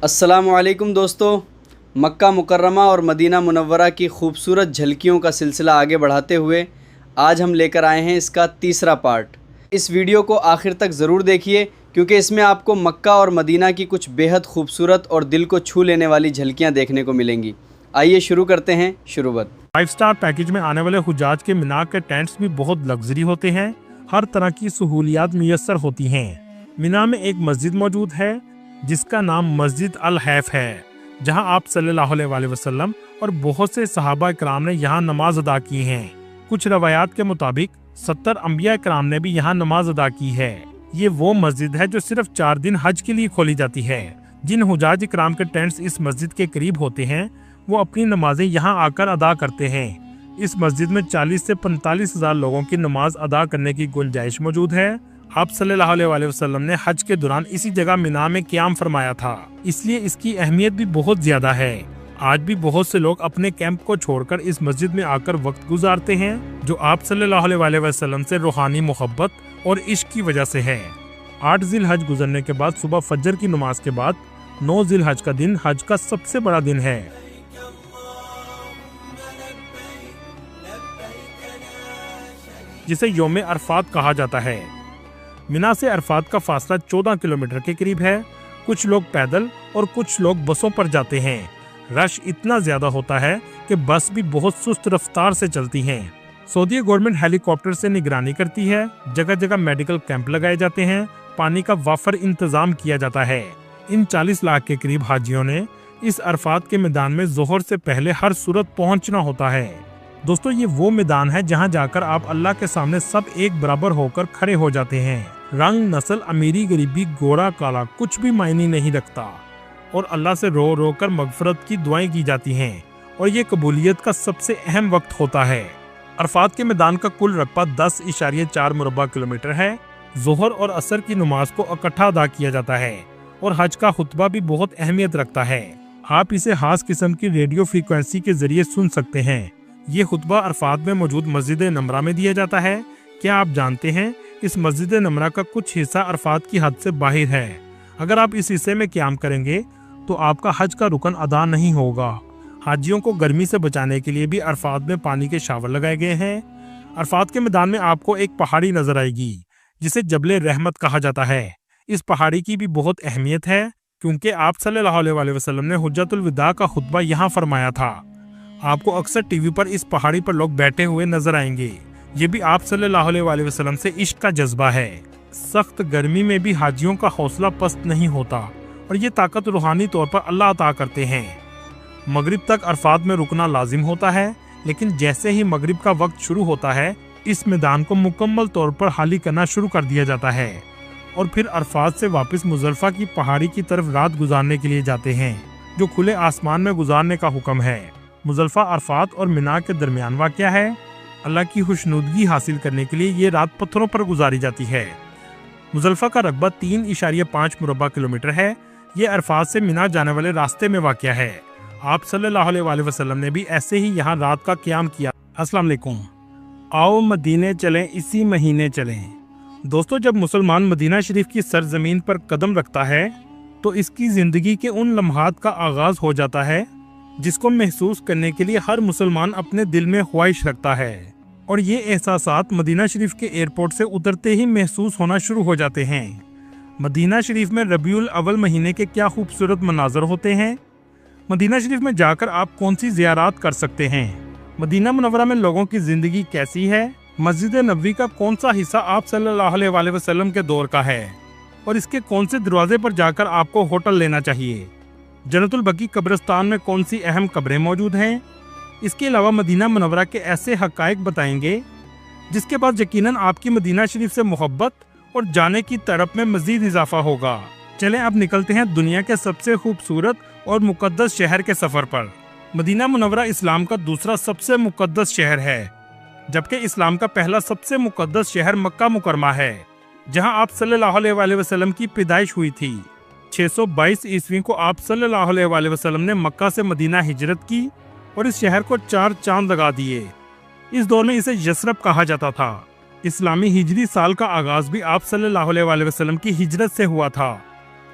السلام علیکم دوستو، مکہ مکرمہ اور مدینہ منورہ کی خوبصورت جھلکیوں کا سلسلہ آگے بڑھاتے ہوئے آج ہم لے کر آئے ہیں اس کا تیسرا پارٹ۔ اس ویڈیو کو آخر تک ضرور دیکھیے کیونکہ اس میں آپ کو مکہ اور مدینہ کی کچھ بیحد خوبصورت اور دل کو چھو لینے والی جھلکیاں دیکھنے کو ملیں گی۔ آئیے شروع کرتے ہیں شروعات۔ 5 سٹار پیکیج میں آنے والے حجاج کے مینا کے ٹینٹس بھی بہت لگژری ہوتے ہیں، ہر طرح کی سہولیات میسر ہوتی ہیں۔ مینا میں ایک مسجد موجود ہے جس کا نام مسجد الحیف ہے، جہاں آپ صلی اللہ علیہ وسلم اور بہت سے صحابہ کرام نے یہاں نماز ادا کی ہیں۔ کچھ روایات کے مطابق 70 انبیاء کرام نے بھی یہاں نماز ادا کی ہے۔ یہ وہ مسجد ہے جو صرف 4 دن حج کے لیے کھولی جاتی ہے۔ جن حجاج کرام کے ٹینٹس اس مسجد کے قریب ہوتے ہیں وہ اپنی نمازیں یہاں آ کر ادا کرتے ہیں۔ اس مسجد میں 40 سے 45 ہزار لوگوں کی نماز ادا کرنے کی گنجائش موجود ہے۔ آپ صلی اللہ علیہ وسلم نے حج کے دوران اسی جگہ مینا میں قیام فرمایا تھا، اس لیے اس کی اہمیت بھی بہت زیادہ ہے۔ آج بھی بہت سے لوگ اپنے کیمپ کو چھوڑ کر اس مسجد میں آ کر وقت گزارتے ہیں، جو آپ صلی اللہ علیہ وسلم سے روحانی محبت اور عشق کی وجہ سے ہے۔ 8 ذی الحج گزرنے کے بعد صبح فجر کی نماز کے بعد 9 ذی الحج کا دن حج کا سب سے بڑا دن ہے۔ جسے یوم عرفات کہا جاتا ہے۔ مینا سے عرفات کا فاصلہ 14 کلومیٹر کے قریب ہے۔ کچھ لوگ پیدل اور کچھ لوگ بسوں پر جاتے ہیں۔ رش اتنا زیادہ ہوتا ہے کہ بس بھی بہت سست رفتار سے چلتی ہیں۔ سعودی گورنمنٹ ہیلی کاپٹر سے نگرانی کرتی ہے، جگہ جگہ میڈیکل کیمپ لگائے جاتے ہیں، پانی کا وافر انتظام کیا جاتا ہے۔ ان 40 لاکھ کے قریب حاجیوں نے اس عرفات کے میدان میں ظہر سے پہلے ہر صورت پہنچنا ہوتا ہے۔ دوستو، یہ وہ میدان ہے جہاں جا کر آپ اللہ کے سامنے سب ایک برابر ہو کر کھڑے ہو جاتے ہیں۔ رنگ، نسل، امیری، غریبی، گورا، کالا کچھ بھی معنی نہیں رکھتا، اور اللہ سے رو رو کر مغفرت کی دعائیں کی جاتی ہیں، اور یہ قبولیت کا سب سے اہم وقت ہوتا ہے۔ عرفات کے میدان کا کل رقبہ 10.4 مربع کلومیٹر ہے۔ ظہر اور عصر کی نماز کو اکٹھا ادا کیا جاتا ہے، اور حج کا خطبہ بھی بہت اہمیت رکھتا ہے۔ آپ اسے خاص قسم کی ریڈیو فریکوینسی کے ذریعے سن سکتے ہیں۔ یہ خطبہ عرفات میں موجود مسجد نمرہ میں دیا جاتا ہے۔ کیا آپ جانتے ہیں اس مسجد نمرہ کا کچھ حصہ عرفات کی حد سے باہر ہے؟ اگر آپ اس حصے میں قیام کریں گے تو آپ کا حج کا رکن ادا نہیں ہوگا۔ حاجیوں کو گرمی سے بچانے کے لیے بھی عرفات میں پانی کے شاور لگائے گئے ہیں۔ عرفات کے میدان میں آپ کو ایک پہاڑی نظر آئے گی جسے جبل رحمت کہا جاتا ہے۔ اس پہاڑی کی بھی بہت اہمیت ہے کیونکہ آپ صلی اللہ علیہ وسلم نے حجۃ الوداع کا خطبہ یہاں فرمایا تھا۔ آپ کو اکثر ٹی وی پر اس پہاڑی پر لوگ بیٹھے ہوئے نظر آئیں گے۔ یہ بھی آپ صلی اللہ علیہ وسلم سے عشق کا جذبہ ہے۔ سخت گرمی میں بھی حاجیوں کا حوصلہ پست نہیں ہوتا، اور یہ طاقت روحانی طور پر اللہ عطا کرتے ہیں۔ مغرب تک عرفات میں رکنا لازم ہوتا ہے، لیکن جیسے ہی مغرب کا وقت شروع ہوتا ہے اس میدان کو مکمل طور پر خالی کرنا شروع کر دیا جاتا ہے، اور پھر عرفات سے واپس مزدلفہ کی پہاڑی کی طرف رات گزارنے کے لیے جاتے ہیں، جو کھلے آسمان میں گزارنے کا حکم ہے۔ مزدلفہ عرفات اور مینا کے درمیان واقع ہے۔ اللہ کی خوشنودگی حاصل کرنے کے لیے یہ رات پتھروں پر گزاری جاتی ہے۔ مزدلفہ کا رقبہ 3.5 مربع کلومیٹر ہے۔ یہ عرفات سے مینا جانے والے راستے میں واقع ہے۔ آپ صلی اللہ علیہ وسلم نے بھی ایسے ہی یہاں رات کا قیام کیا۔ السلام علیکم۔ آؤ مدینے چلیں، اسی مہینے چلیں۔ دوستو، جب مسلمان مدینہ شریف کی سرزمین پر قدم رکھتا ہے تو اس کی زندگی کے ان لمحات کا آغاز ہو جاتا ہے جس کو محسوس کرنے کے لیے ہر مسلمان اپنے دل میں خواہش رکھتا ہے، اور یہ احساسات مدینہ شریف کے ایئرپورٹ سے اترتے ہی محسوس ہونا شروع ہو جاتے ہیں۔ مدینہ شریف میں ربیع الاول مہینے کے کیا خوبصورت مناظر ہوتے ہیں۔ مدینہ شریف میں جا کر آپ کون سی زیارات کر سکتے ہیں؟ مدینہ منورہ میں لوگوں کی زندگی کیسی ہے؟ مسجد نبوی کا کون سا حصہ آپ صلی اللہ علیہ وسلم کے دور کا ہے، اور اس کے کون سے دروازے پر جا کر آپ کو ہوٹل لینا چاہیے؟ جنت البقیع قبرستان میں کون سی اہم قبریں موجود ہیں؟ اس کے علاوہ مدینہ منورہ کے ایسے حقائق بتائیں گے جس کے بعد یقیناً آپ کی مدینہ شریف سے محبت اور جانے کی طرف میں مزید اضافہ ہوگا۔ چلیں اب نکلتے ہیں دنیا کے سب سے خوبصورت اور مقدس شہر کے سفر پر۔ مدینہ منورہ اسلام کا دوسرا سب سے مقدس شہر ہے، جبکہ اسلام کا پہلا سب سے مقدس شہر مکہ مکرمہ ہے، جہاں آپ صلی اللہ علیہ وسلم کی پیدائش ہوئی تھی۔ 622 عیسوی کو آپ صلی اللہ علیہ وسلم نے مکہ سے مدینہ ہجرت کی اور اس شہر کو 4 چاند لگا دیے۔ اس دور میں اسے یثرب کہا جاتا تھا۔ اسلامی ہجری سال کا آغاز بھی آپ صلی اللہ علیہ وسلم کی ہجرت سے ہوا تھا۔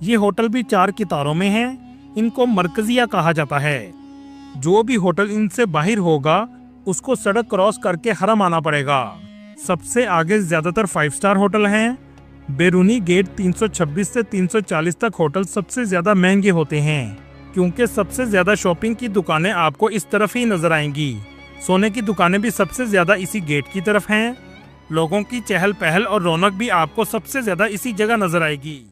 یہ ہوٹل بھی 4 قطاروں میں ہیں، ان کو مرکزیہ کہا جاتا ہے۔ جو بھی ہوٹل ان سے باہر ہوگا اس کو سڑک کراس کر کے حرم آنا پڑے گا۔ سب سے آگے زیادہ تر 5 سٹار ہوٹل ہیں۔ بیرونی گیٹ 326 سے 340 تک ہوٹل سب سے زیادہ مہنگے ہوتے ہیں، کیونکہ سب سے زیادہ شاپنگ کی دکانیں آپ کو اس طرف ہی نظر آئیں گی۔ سونے کی دکانیں بھی سب سے زیادہ اسی گیٹ کی طرف ہیں۔ لوگوں کی چہل پہل اور رونق بھی آپ کو سب سے زیادہ اسی جگہ نظر آئے گی۔